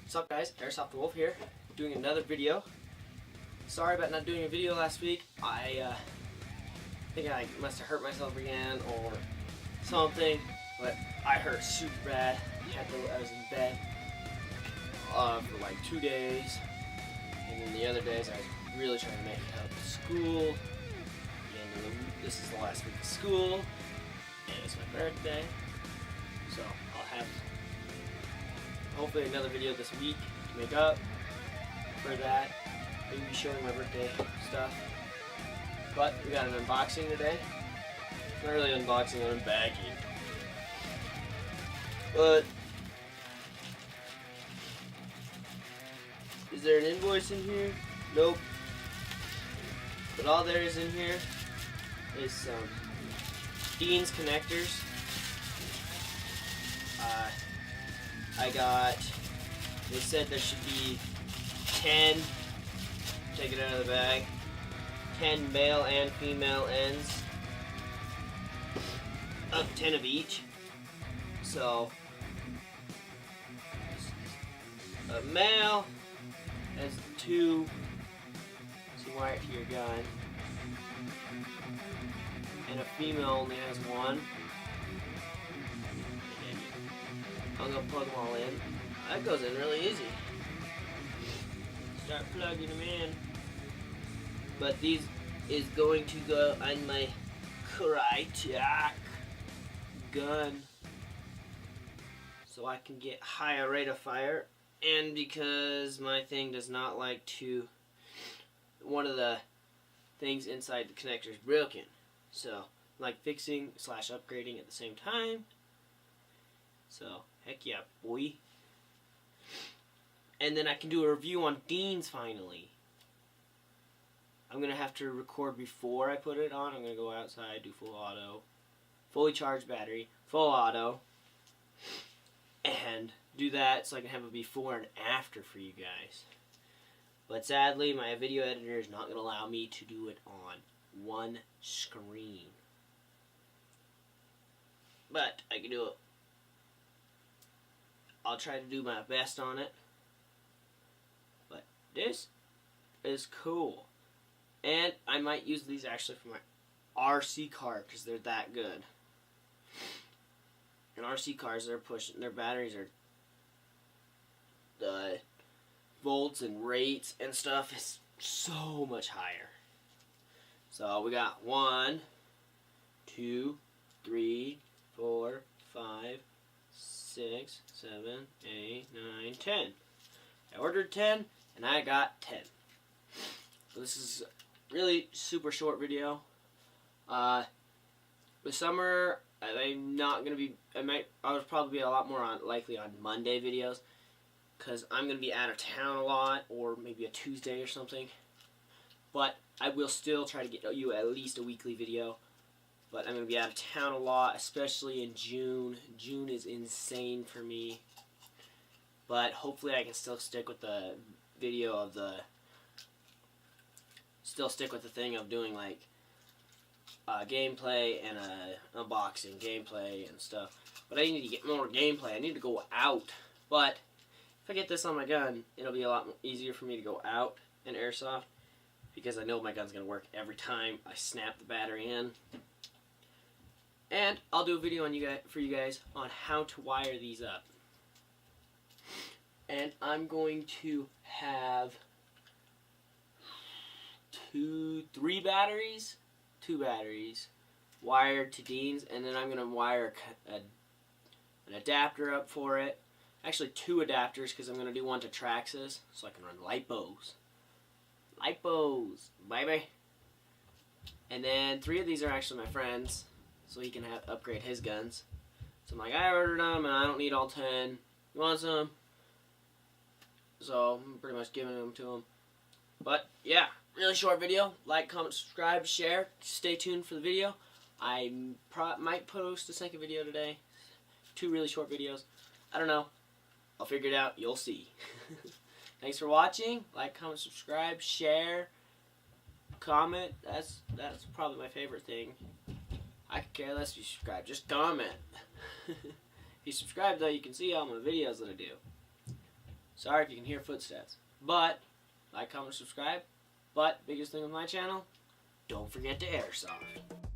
What's up, guys? Airsoft Wolf here, doing another video. Sorry about not doing a video last week. I think I must have hurt myself again or something, but I hurt super bad. I was in bed for like 2 days, and then the other days I was really trying to make it out to school. And this is the last week of school, and it's my birthday, so I'll have hopefully another video this week to make up for that. Maybe showing my birthday stuff. But we got an unboxing today. Not really unboxing, unbagging. But is there an invoice in here? Nope. But all there is in here is some DEANS connectors. They said there should be 10, take it out of the bag, 10 male and female ends, 10 of each. So, a male has 2, so you wire it to your gun, and a female only has 1. I'm going to plug them all in. That goes in really easy. Start plugging them in. But these is going to go on my Crytek gun, so I can get higher rate of fire, and because my thing does not like to, one of the things inside the connector is broken, so I'm like fixing / upgrading at the same time. So heck yeah, boy. And then I can do a review on DEANS finally. I'm going to have to record before I put it on. I'm going to go outside, do full auto, fully charged battery, full auto, and do that so I can have a before and after for you guys. But sadly, my video editor is not going to allow me to do it on one screen. But I can do it. I'll try to do my best on it. But this is cool. And I might use these actually for my RC car because they're that good. And RC cars, their batteries are, the volts and rates and stuff is so much higher. So we got 1, 2, 3, 4, 5, 6, 7, 8, 9, 10. I ordered 10 and I got 10. So this is really super short video. This summer I'm not gonna be. I'll probably be a lot more likely on Monday videos, because I'm gonna be out of town a lot, or maybe a Tuesday or something. But I will still try to get you at least a weekly video. But I'm gonna be out of town a lot, especially in June. June is insane for me. But hopefully I can still stick with the video of the. Still stick with the thing of doing like gameplay and unboxing, gameplay and stuff. But I need to get more gameplay. I need to go out. But if I get this on my gun, it'll be a lot easier for me to go out and airsoft, because I know my gun's gonna work every time I snap the battery in. And I'll do a video for you guys on how to wire these up. And I'm going to have 2 batteries wired to DEANS, and then I'm going to wire an adapter up for it. Actually 2 adapters, because I'm going to do one to Traxxas so I can run lipos. Lipos, baby. And then 3 of these are actually my friends, so he can upgrade his guns. So I'm like, I ordered them and I don't need all 10. He wants them, so I'm pretty much giving them to him. But yeah, really short video. Like, comment, subscribe, share. Stay tuned for the video. I might post a second video today. 2 really short videos. I don't know. I'll figure it out. You'll see. Thanks for watching. Like, comment, subscribe, share, comment. That's probably my favorite thing. I could care less if you subscribe. Just comment. If you subscribe, though, you can see all my videos that I do. Sorry if you can hear footsteps. But, like, comment, subscribe. But, biggest thing with my channel, don't forget to airsoft.